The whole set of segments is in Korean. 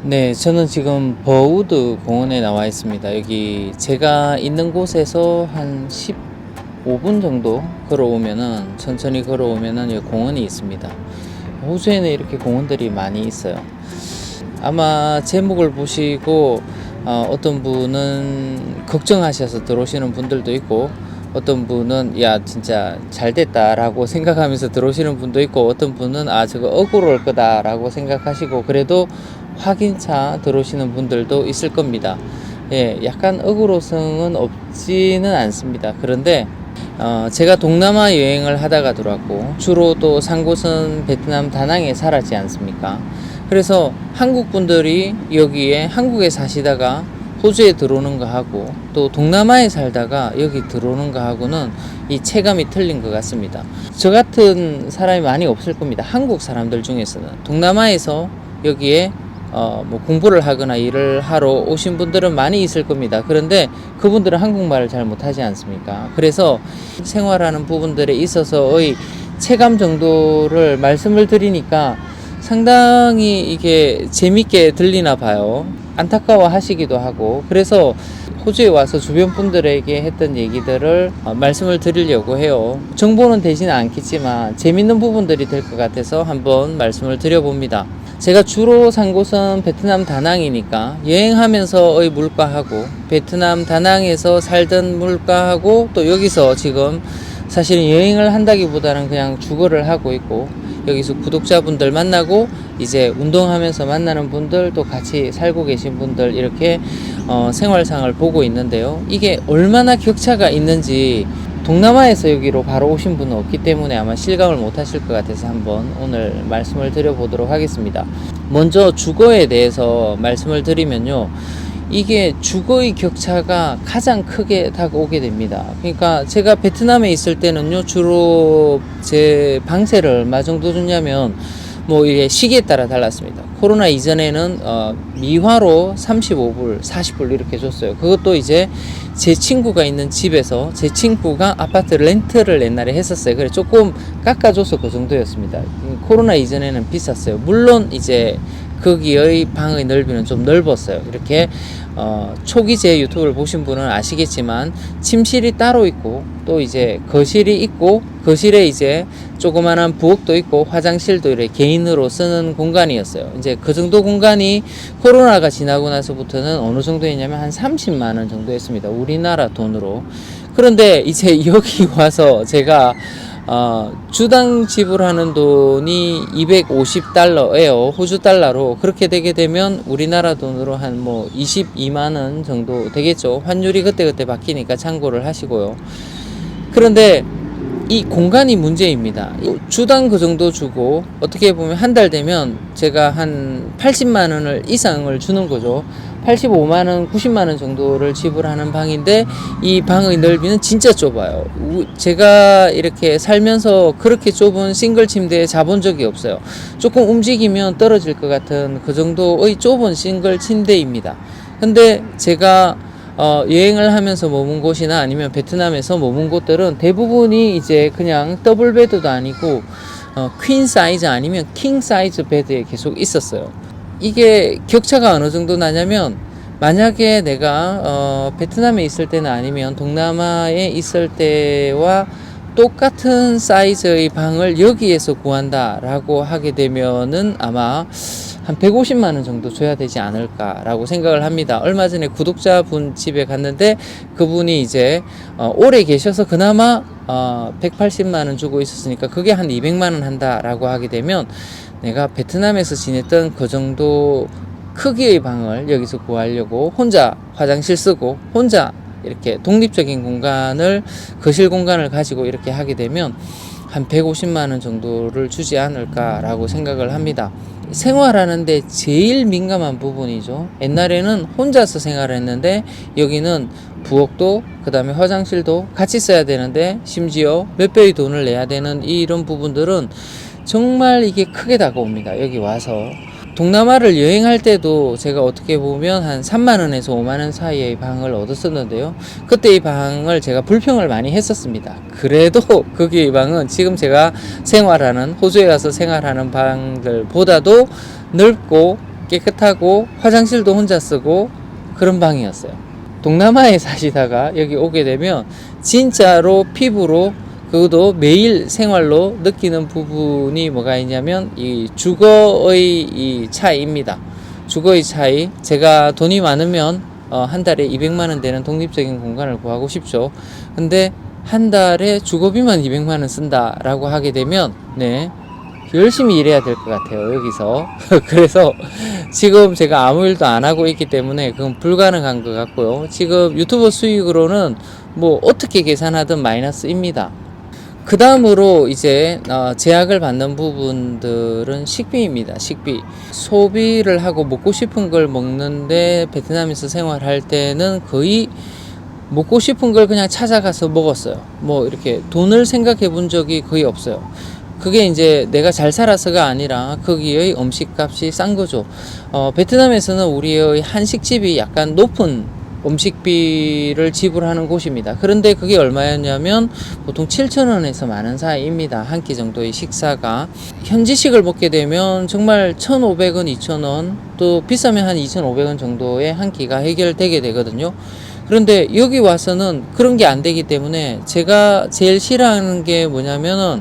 네, 저는 지금 버우드 공원에 나와 있습니다. 여기 제가 있는 곳에서 한 15분 정도 걸어오면은, 천천히 걸어오면은 여기 공원이 있습니다. 호주에는 이렇게 공원들이 많이 있어요. 아마 제목을 보시고 어떤 분은 걱정하셔서 들어오시는 분들도 있고, 어떤 분은 야 진짜 잘 됐다 라고 생각하면서 들어오시는 분도 있고, 어떤 분은 저거 억울할 거다 라고 생각하시고 그래도 확인차 들어오시는 분들도 있을 겁니다. 예, 약간 억울성은 없지는 않습니다. 그런데 제가 동남아 여행을 하다가 들어왔고, 주로 또 산 곳은 베트남 다낭에 살았지 않습니까? 그래서 한국 분들이 여기에 한국에 사시다가 호주에 들어오는 거 하고, 또 동남아에 살다가 여기 들어오는 거 하고는 이 체감이 틀린 것 같습니다. 저 같은 사람이 많이 없을 겁니다. 한국 사람들 중에서는 동남아에서 여기에 뭐 공부를 하거나 일을 하러 오신 분들은 많이 있을 겁니다. 그런데 그분들은 한국말을 잘 못하지 않습니까? 그래서 생활하는 부분들에 있어서의 체감 정도를 말씀을 드리니까 상당히 이게 재밌게 들리나 봐요. 안타까워 하시기도 하고, 그래서 호주에 와서 주변 분들에게 했던 얘기들을 말씀을 드리려고 해요. 정보는 되지는 않겠지만 재밌는 부분들이 될 것 같아서 한번 말씀을 드려봅니다. 제가 주로 산 곳은 베트남 다낭이니까 여행하면서의 물가하고, 베트남 다낭에서 살던 물가하고, 또 여기서 지금 사실은 여행을 한다기보다는 그냥 주거를 하고 있고, 여기서 구독자분들 만나고 이제 운동하면서 만나는 분들, 또 같이 살고 계신 분들, 이렇게 생활상을 보고 있는데요. 이게 얼마나 격차가 있는지 동남아에서 여기로 바로 오신 분은 없기 때문에 아마 실감을 못 하실 것 같아서 한번 오늘 말씀을 드려보도록 하겠습니다. 먼저 주거에 대해서 말씀을 드리면요, 이게 주거의 격차가 가장 크게 다가오게 됩니다. 그러니까 제가 베트남에 있을 때는요, 주로 제 방세를 얼마 정도 줬냐면, 뭐 이게 시기에 따라 달랐습니다. 코로나 이전에는 미화로 35불, 40불 이렇게 줬어요. 그것도 이제 제 친구가 있는 집에서, 제 친구가 아파트 렌트를 옛날에 했었어요. 그래 조금 깎아줘서 그 정도였습니다. 코로나 이전에는 비쌌어요. 물론 이제 거기의 방의 넓이는 좀 넓었어요. 이렇게 초기 제 유튜브를 보신 분은 아시겠지만 침실이 따로 있고, 또 이제 거실이 있고, 거실에 이제 조그만한 부엌도 있고 화장실도 이렇게 개인으로 쓰는 공간이었어요. 이제 그 정도 공간이 코로나가 지나고 나서부터는 어느 정도였냐면 한 30만 원 정도 했습니다. 우리나라 돈으로. 그런데 이제 여기 와서 제가 주당 지불하는 돈이 250달러예요. 호주 달러로. 그렇게 되게 되면 우리나라 돈으로 한 뭐 22만 원 정도 되겠죠. 환율이 그때그때 바뀌니까 참고를 하시고요. 그런데 이 공간이 문제입니다. 주당 그 정도 주고, 어떻게 보면 한 달 되면 제가 한 80만 원을 이상을 주는 거죠. 85만 원, 90만 원 정도를 지불하는 방인데, 이 방의 넓이는 진짜 좁아요. 제가 이렇게 살면서 그렇게 좁은 싱글 침대에 자본 적이 없어요. 조금 움직이면 떨어질 것 같은 그 정도의 좁은 싱글 침대입니다. 근데 제가 여행을 하면서 머문 곳이나 아니면 베트남에서 머문 곳들은 대부분이 이제 그냥 더블 베드도 아니고 퀸 사이즈 아니면 킹 사이즈 베드에 계속 있었어요. 이게 격차가 어느 정도 나냐면, 만약에 내가 베트남에 있을 때는 아니면 동남아에 있을 때와 똑같은 사이즈의 방을 여기에서 구한다 라고 하게 되면은 아마 한 150만 원 정도 줘야 되지 않을까 라고 생각을 합니다. 얼마 전에 구독자분 집에 갔는데, 그분이 이제 오래 계셔서 그나마 180만 원 주고 있었으니까 그게 한 200만 원 한다 라고 하게 되면, 내가 베트남에서 지냈던 그 정도 크기의 방을 여기서 구하려고 혼자 화장실 쓰고 혼자 이렇게 독립적인 공간을, 거실 공간을 가지고 이렇게 하게 되면 한 150만 원 정도를 주지 않을까라고 생각을 합니다. 생활하는데 제일 민감한 부분이죠. 옛날에는 혼자서 생활했는데 여기는 부엌도 그 다음에 화장실도 같이 써야 되는데, 심지어 몇 배의 돈을 내야 되는 이런 부분들은 정말 이게 크게 다가옵니다. 여기 와서 동남아를 여행할 때도 제가 어떻게 보면 한 3만원에서 5만원 사이의 방을 얻었었는데요. 그때 이 방을 제가 불평을 많이 했었습니다. 그래도 거기 이 방은 지금 제가 생활하는, 호주에 가서 생활하는 방들보다도 넓고 깨끗하고 화장실도 혼자 쓰고 그런 방이었어요. 동남아에 사시다가 여기 오게 되면 진짜로 피부로 그것도 매일 생활로 느끼는 부분이 뭐가 있냐면 이 주거의 이 차이입니다. 주거의 차이. 제가 돈이 많으면 한 달에 200만 원 되는 독립적인 공간을 구하고 싶죠. 근데 한 달에 주거비만 200만 원 쓴다라고 하게 되면 네, 열심히 일해야 될 것 같아요, 여기서. 그래서 지금 제가 아무 일도 안 하고 있기 때문에 그건 불가능한 것 같고요. 지금 유튜버 수익으로는 뭐 어떻게 계산하든 마이너스입니다. 그 다음으로 이제 제약을 받는 부분들은 식비입니다. 식비. 소비를 하고 먹고 싶은 걸 먹는데 베트남에서 생활할 때는 거의 먹고 싶은 걸 그냥 찾아가서 먹었어요. 뭐 이렇게 돈을 생각해 본 적이 거의 없어요. 그게 이제 내가 잘 살아서가 아니라 거기의 음식값이 싼 거죠. 베트남에서는 우리의 한식집이 약간 높은 음식비를 지불하는 곳입니다. 그런데 그게 얼마였냐면 보통 7,000원에서 만원 사이입니다. 한 끼 정도의 식사가. 현지식을 먹게 되면 정말 1,500원, 2,000원, 또 비싸면 한 2,500원 정도의 한 끼가 해결되게 되거든요. 그런데 여기 와서는 그런 게 안 되기 때문에 제가 제일 싫어하는 게 뭐냐면은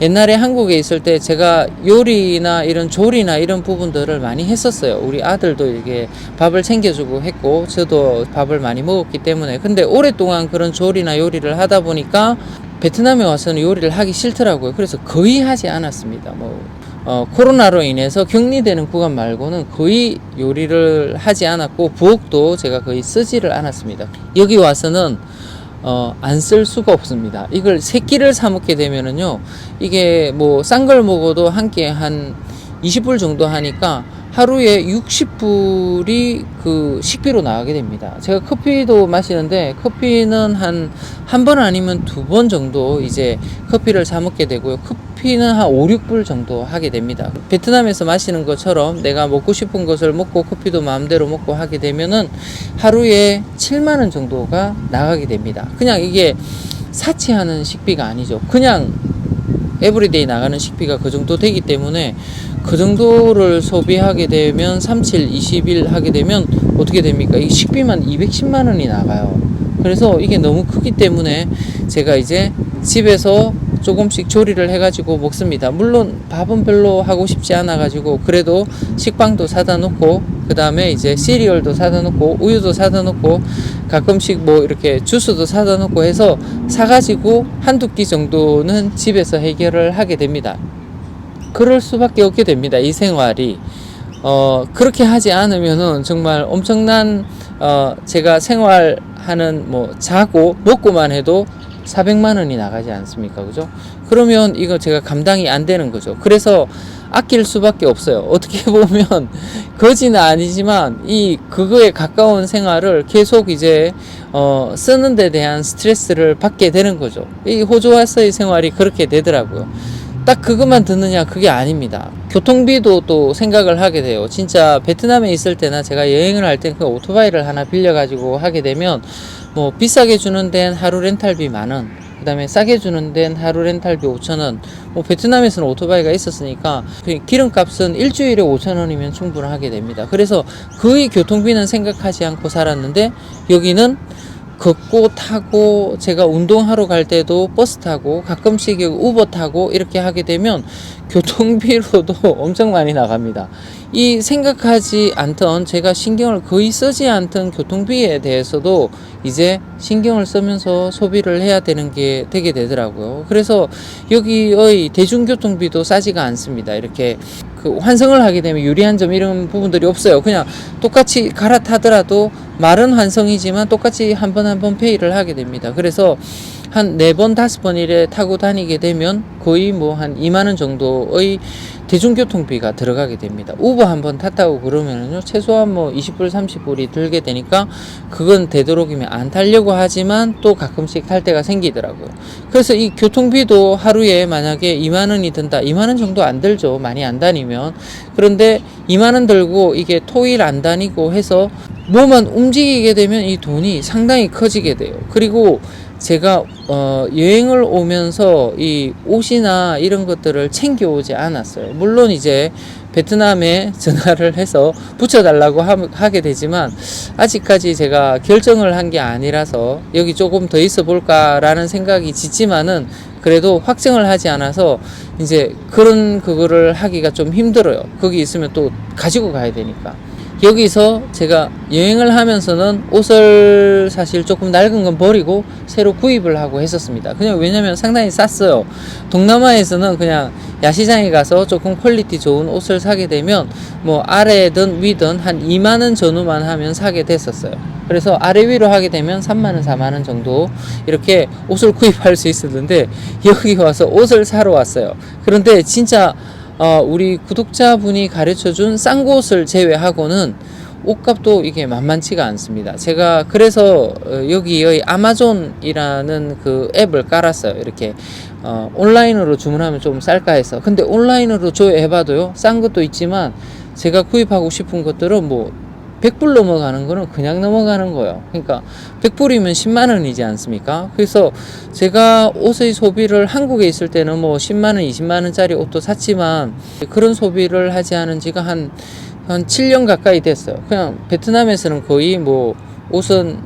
옛날에 한국에 있을 때 제가 요리나 이런 조리나 이런 부분들을 많이 했었어요. 우리 아들도 이렇게 밥을 챙겨주고 했고 저도 밥을 많이 먹었기 때문에. 근데 오랫동안 그런 조리나 요리를 하다 보니까 베트남에 와서는 요리를 하기 싫더라고요. 그래서 거의 하지 않았습니다. 코로나로 인해서 격리되는 구간 말고는 거의 요리를 하지 않았고 부엌도 제가 거의 쓰지를 않았습니다. 여기 와서는 안 쓸 수가 없습니다. 이걸 세 끼를 사 먹게 되면은요, 이게 뭐 싼 걸 먹어도 한 끼에 한 20불 정도 하니까 하루에 60불이 그 식비로 나가게 됩니다. 제가 커피도 마시는데 커피는 한 번 아니면 2번 정도 이제 커피를 사 먹게 되고요. 커피는 한 5, 6불 정도 하게 됩니다. 베트남에서 마시는 것처럼 내가 먹고 싶은 것을 먹고 커피도 마음대로 먹고 하게 되면은 하루에 7만 원 정도가 나가게 됩니다. 그냥 이게 사치하는 식비가 아니죠. 그냥 에브리데이 나가는 식비가 그 정도 되기 때문에 그 정도를 소비하게 되면 37, 20일 하게 되면 어떻게 됩니까? 이 식비만 210만 원이 나가요. 그래서 이게 너무 크기 때문에 제가 이제 집에서 조금씩 조리를 해가지고 먹습니다. 물론 밥은 별로 하고 싶지 않아가지고 그래도 식빵도 사다 놓고 그 다음에 이제 시리얼도 사다 놓고 우유도 사다 놓고 가끔씩 뭐 이렇게 주스도 사다 놓고 해서 사가지고 한두 끼 정도는 집에서 해결을 하게 됩니다. 그럴 수밖에 없게 됩니다. 이 생활이. 그렇게 하지 않으면은 정말 엄청난 제가 생활하는 자고 먹고만 해도 400만 원이 나가지 않습니까? 그죠? 그러면 이거 제가 감당이 안 되는 거죠. 그래서 아낄 수밖에 없어요. 어떻게 보면 거지는 아니지만 그거에 가까운 생활을 계속 이제 쓰는 데 대한 스트레스를 받게 되는 거죠. 이 호주 와서의 생활이 그렇게 되더라고요. 딱 그것만 듣느냐, 그게 아닙니다. 교통비도 또 생각을 하게 돼요. 진짜 베트남에 있을 때나 제가 여행을 할 땐 그 오토바이를 하나 빌려가지고 하게 되면 비싸게 주는 데는 하루 렌탈비 10,000원, 그 다음에 싸게 주는 데는 하루 렌탈비 5,000원. 베트남에서는 오토바이가 있었으니까 기름값은 일주일에 5,000원이면 충분하게 됩니다. 그래서 거의 교통비는 생각하지 않고 살았는데 여기는 걷고 타고, 제가 운동하러 갈 때도 버스 타고 가끔씩 우버 타고 이렇게 하게 되면 교통비로도 엄청 많이 나갑니다. 이 생각하지 않던, 제가 신경을 거의 쓰지 않던 교통비에 대해서도 이제 신경을 쓰면서 소비를 해야 되는 게 되게 되더라고요. 그래서 여기의 대중교통비도 싸지가 않습니다. 이렇게 환승을 하게 되면 유리한 점 이런 부분들이 없어요. 그냥 똑같이 갈아타더라도 말은 환승이지만 똑같이 한 번 한 번 페이를 하게 됩니다. 그래서 한 4번, 5번 이래 타고 다니게 되면 거의 한 2만 원 정도의 대중교통비가 들어가게 됩니다. 우버 한번 탔다고 그러면은요, 최소한 20불, 30불이 들게 되니까 그건 되도록이면 안 타려고 하지만 또 가끔씩 탈 때가 생기더라고요. 그래서 이 교통비도 하루에 만약에 2만 원이 든다. 2만 원 정도 안 들죠. 많이 안 다니면. 그런데 2만 원 들고 이게 토일 안 다니고 해서 뭐만 움직이게 되면 이 돈이 상당히 커지게 돼요. 그리고 제가 여행을 오면서 이 옷이나 이런 것들을 챙겨오지 않았어요. 물론 이제 베트남에 전화를 해서 붙여달라고 하게 되지만 아직까지 제가 결정을 한 게 아니라서 여기 조금 더 있어 볼까라는 생각이 짙지만은 그래도 확정을 하지 않아서 이제 그거를 하기가 좀 힘들어요. 거기 있으면 또 가지고 가야 되니까. 여기서 제가 여행을 하면서는 옷을 사실 조금 낡은 건 버리고 새로 구입을 하고 했었습니다. 그냥 왜냐면 상당히 쌌어요. 동남아에서는 그냥 야시장에 가서 조금 퀄리티 좋은 옷을 사게 되면 뭐 아래든 위든 한 2만원 전후만 하면 사게 됐었어요. 그래서 아래 위로 하게 되면 3만원 4만원 정도 이렇게 옷을 구입할 수 있었는데 여기 와서 옷을 사러 왔어요. 그런데 진짜 우리 구독자분이 가르쳐준 싼 곳을 제외하고는 옷값도 이게 만만치가 않습니다. 제가 그래서 여기의 아마존이라는 그 앱을 깔았어요. 이렇게 온라인으로 주문하면 좀 쌀까 해서. 근데 온라인으로 조회해봐도요, 싼 것도 있지만 제가 구입하고 싶은 것들은 뭐 100불 넘어가는 거는 그냥 넘어가는 거예요. 그러니까 100불이면 10만원이지 않습니까? 그래서 제가 옷의 소비를 한국에 있을 때는 뭐 10만원, 20만원짜리 옷도 샀지만 그런 소비를 하지 않은 지가 한 7년 가까이 됐어요. 그냥 베트남에서는 거의 뭐 옷은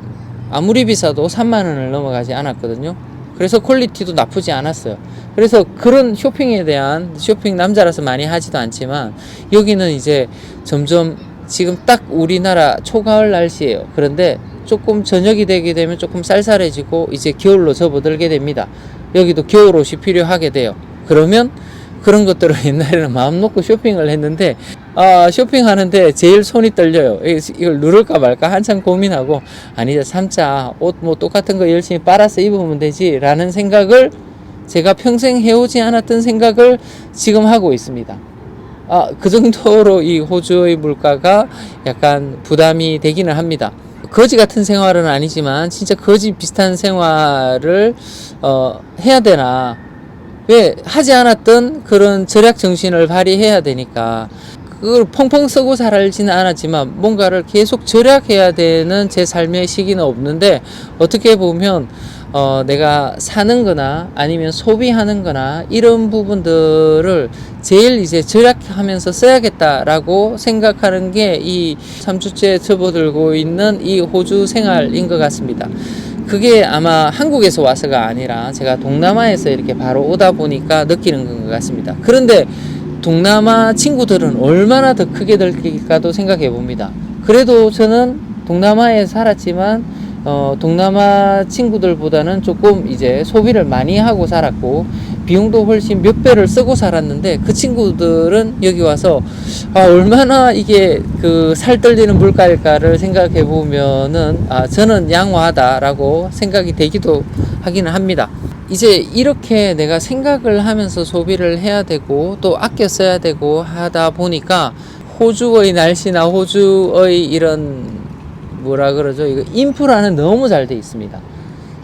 아무리 비싸도 3만원을 넘어가지 않았거든요. 그래서 퀄리티도 나쁘지 않았어요. 그래서 그런 쇼핑에 대한 쇼핑 남자라서 많이 하지도 않지만 여기는 이제 점점 지금 딱 우리나라 초가을 날씨예요. 그런데 조금 저녁이 되게 되면 조금 쌀쌀해지고 이제 겨울로 접어들게 됩니다. 여기도 겨울 옷이 필요하게 돼요. 그러면 그런 것들을 옛날에는 마음 놓고 쇼핑을 했는데 쇼핑하는데 제일 손이 떨려요. 이걸 누를까 말까 한참 고민하고 아니다 참자, 옷 뭐 똑같은 거 열심히 빨아서 입으면 되지 라는 생각을, 제가 평생 해오지 않았던 생각을 지금 하고 있습니다. 그 정도로 이 호주의 물가가 약간 부담이 되기는 합니다. 거지 같은 생활은 아니지만 진짜 거지 비슷한 생활을 해야 되나, 왜 하지 않았던 그런 절약 정신을 발휘해야 되니까 그걸 펑펑 쓰고 살지는 않았지만 뭔가를 계속 절약해야 되는 제 삶의 시기는 없는데, 어떻게 보면 내가 사는 거나 아니면 소비하는 거나 이런 부분들을 제일 이제 절약하면서 써야겠다라고 생각하는 게 이 3주째 접어들고 있는 이 호주 생활인 것 같습니다. 그게 아마 한국에서 와서가 아니라 제가 동남아에서 이렇게 바로 오다 보니까 느끼는 것 같습니다. 그런데 동남아 친구들은 얼마나 더 크게 느낄까도 생각해 봅니다. 그래도 저는 동남아에 살았지만 동남아 친구들보다는 조금 이제 소비를 많이 하고 살았고 비용도 훨씬 몇 배를 쓰고 살았는데, 그 친구들은 여기 와서 얼마나 이게 그 살 떨리는 물가일까를 생각해 보면은 저는 양호하다라고 생각이 되기도 하기는 합니다. 이제 이렇게 내가 생각을 하면서 소비를 해야 되고 또 아껴 써야 되고 하다 보니까 호주의 날씨나 호주의 이런 뭐라 그러죠, 이거 인프라는 너무 잘 돼 있습니다.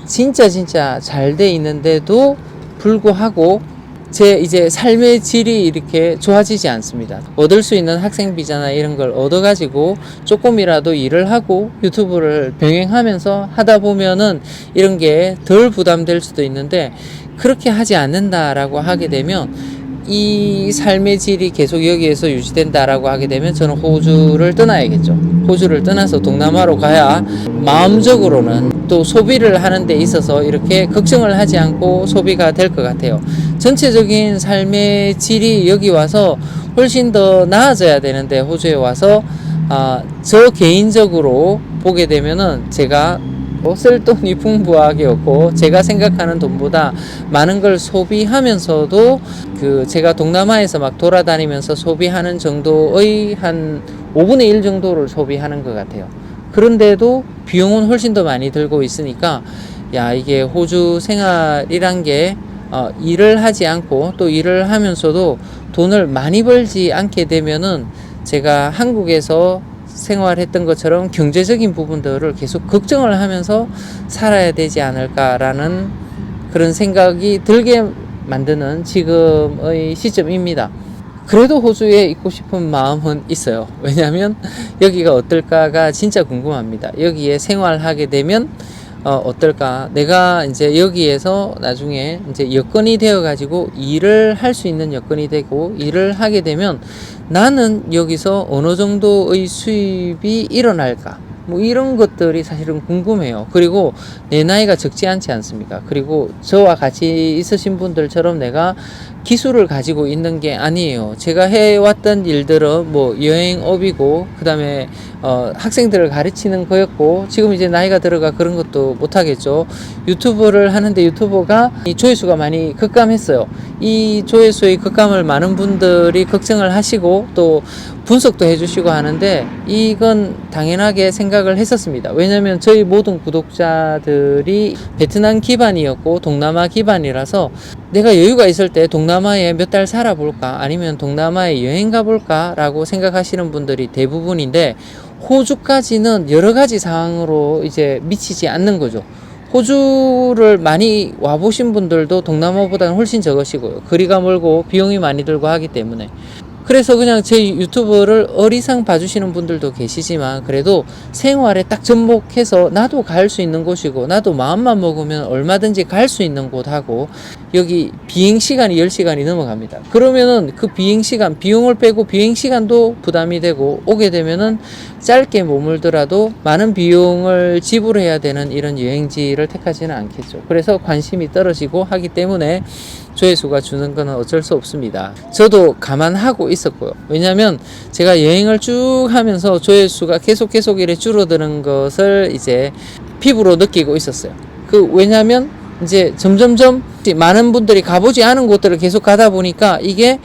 진짜 잘 돼 있는데도 불구하고 제 이제 삶의 질이 이렇게 좋아지지 않습니다. 얻을 수 있는 학생비자나 이런 걸 얻어가지고 조금이라도 일을 하고 유튜브를 병행하면서 하다 보면은 이런 게 덜 부담될 수도 있는데, 그렇게 하지 않는다라고 하게 되면 이 삶의 질이 계속 여기에서 유지된다라고 하게 되면 저는 호주를 떠나야겠죠. 호주를 떠나서 동남아로 가야 마음적으로는 또 소비를 하는 데 있어서 이렇게 걱정을 하지 않고 소비가 될 것 같아요. 전체적인 삶의 질이 여기 와서 훨씬 더 나아져야 되는데, 호주에 와서 저 개인적으로 보게 되면은 제가 쓸 돈이 풍부하게 없고 제가 생각하는 돈보다 많은 걸 소비하면서도 제가 동남아에서 막 돌아다니면서 소비하는 정도의 한 5분의 1 정도를 소비하는 것 같아요. 그런데도 비용은 훨씬 더 많이 들고 있으니까 이게 호주 생활이란 게 일을 하지 않고 또 일을 하면서도 돈을 많이 벌지 않게 되면은 제가 한국에서 생활했던 것처럼 경제적인 부분들을 계속 걱정을 하면서 살아야 되지 않을까라는 그런 생각이 들게 만드는 지금의 시점입니다. 그래도 호주에 있고 싶은 마음은 있어요. 왜냐하면 여기가 어떨까가 진짜 궁금합니다. 여기에 생활하게 되면 어떨까? 내가 이제 여기에서 나중에 이제 여건이 되어 가지고 일을 할 수 있는 여건이 되고 일을 하게 되면 나는 여기서 어느 정도의 수입이 일어날까? 뭐 이런 것들이 사실은 궁금해요. 그리고 내 나이가 적지 않지 않습니까? 그리고 저와 같이 있으신 분들처럼 내가 기술을 가지고 있는 게 아니에요. 제가 해왔던 일들은 뭐 여행업이고, 그 다음에 학생들을 가르치는 거였고, 지금 이제 나이가 들어가 그런 것도 못하겠죠. 유튜브를 하는데 유튜버가 이 조회수가 많이 급감했어요. 이 조회수의 급감을 많은 분들이 걱정을 하시고 또 분석도 해주시고 하는데, 이건 당연하게 생각을 했었습니다. 왜냐면 저희 모든 구독자들이 베트남 기반이었고 동남아 기반이라서 내가 여유가 있을 때 동남아에 몇 달 살아볼까, 아니면 동남아에 여행 가볼까 라고 생각하시는 분들이 대부분인데, 호주까지는 여러 가지 상황으로 이제 미치지 않는 거죠. 호주를 많이 와보신 분들도 동남아보다는 훨씬 적으시고요. 거리가 멀고 비용이 많이 들고 하기 때문에. 그래서 그냥 제 유튜브를 어리상 봐주시는 분들도 계시지만, 그래도 생활에 딱 접목해서 나도 갈 수 있는 곳이고, 나도 마음만 먹으면 얼마든지 갈 수 있는 곳하고, 여기 비행시간이 10시간이 넘어갑니다. 그러면은 그 비행시간, 비용을 빼고 비행시간도 부담이 되고, 오게 되면은 짧게 머물더라도 많은 비용을 지불해야 되는 이런 여행지를 택하지는 않겠죠. 그래서 관심이 떨어지고 하기 때문에 조회수가 주는 거는 어쩔 수 없습니다. 저도 감안하고 있었고요. 왜냐면 제가 여행을 쭉 하면서 조회수가 계속 이래 줄어드는 것을 이제 피부로 느끼고 있었어요. 왜냐면 이제 점점점 많은 분들이 가보지 않은 곳들을 계속 가다 보니까 이게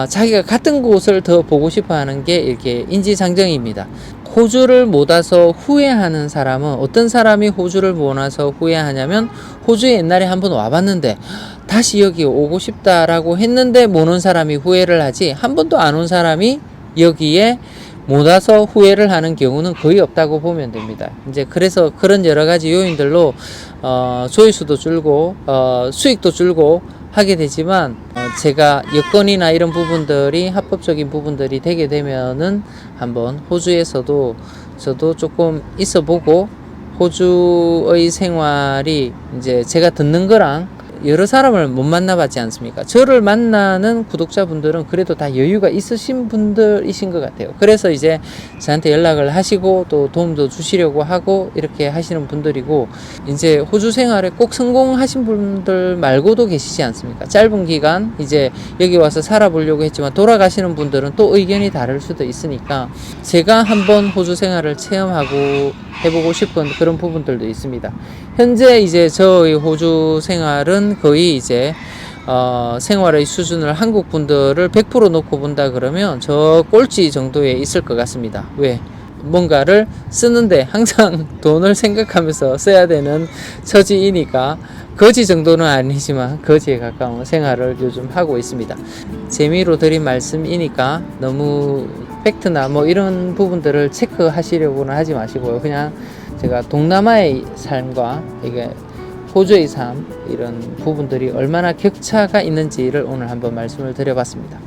자기가 같은 곳을 더 보고 싶어 하는 게 이렇게 인지상정입니다. 호주를 못 와서 후회하는 사람은, 어떤 사람이 호주를 못 와서 후회하냐면, 호주에 옛날에 한번 와봤는데 다시 여기 오고 싶다라고 했는데 못 온 사람이 후회를 하지, 한 번도 안 온 사람이 여기에 못 와서 후회를 하는 경우는 거의 없다고 보면 됩니다. 이제 그래서 그런 여러 가지 요인들로 조회수도 줄고 수익도 줄고 하게 되지만, 제가 여건이나 이런 부분들이 합법적인 부분들이 되게 되면은 한번 호주에서도 저도 조금 있어 보고, 호주의 생활이 이제 제가 듣는 거랑 여러 사람을 못 만나봤지 않습니까? 저를 만나는 구독자분들은 그래도 다 여유가 있으신 분들이신 것 같아요. 그래서 이제 저한테 연락을 하시고 또 도움도 주시려고 하고 이렇게 하시는 분들이고, 이제 호주 생활에 꼭 성공하신 분들 말고도 계시지 않습니까? 짧은 기간 이제 여기 와서 살아보려고 했지만 돌아가시는 분들은 또 의견이 다를 수도 있으니까, 제가 한번 호주 생활을 체험하고 해보고 싶은 그런 부분들도 있습니다. 현재 이제 저의 호주 생활은 거의 이제 생활의 수준을 한국 분들을 100% 놓고 본다 그러면 저 꼴찌 정도에 있을 것 같습니다. 왜? 뭔가를 쓰는데 항상 돈을 생각하면서 써야 되는 처지이니까, 거지 정도는 아니지만 거지에 가까운 생활을 요즘 하고 있습니다. 재미로 드린 말씀이니까 너무 팩트나 뭐 이런 부분들을 체크하시려고는 하지 마시고요. 그냥 제가 동남아의 삶과 이게 호주의 삶, 이런 부분들이 얼마나 격차가 있는지를 오늘 한번 말씀을 드려봤습니다.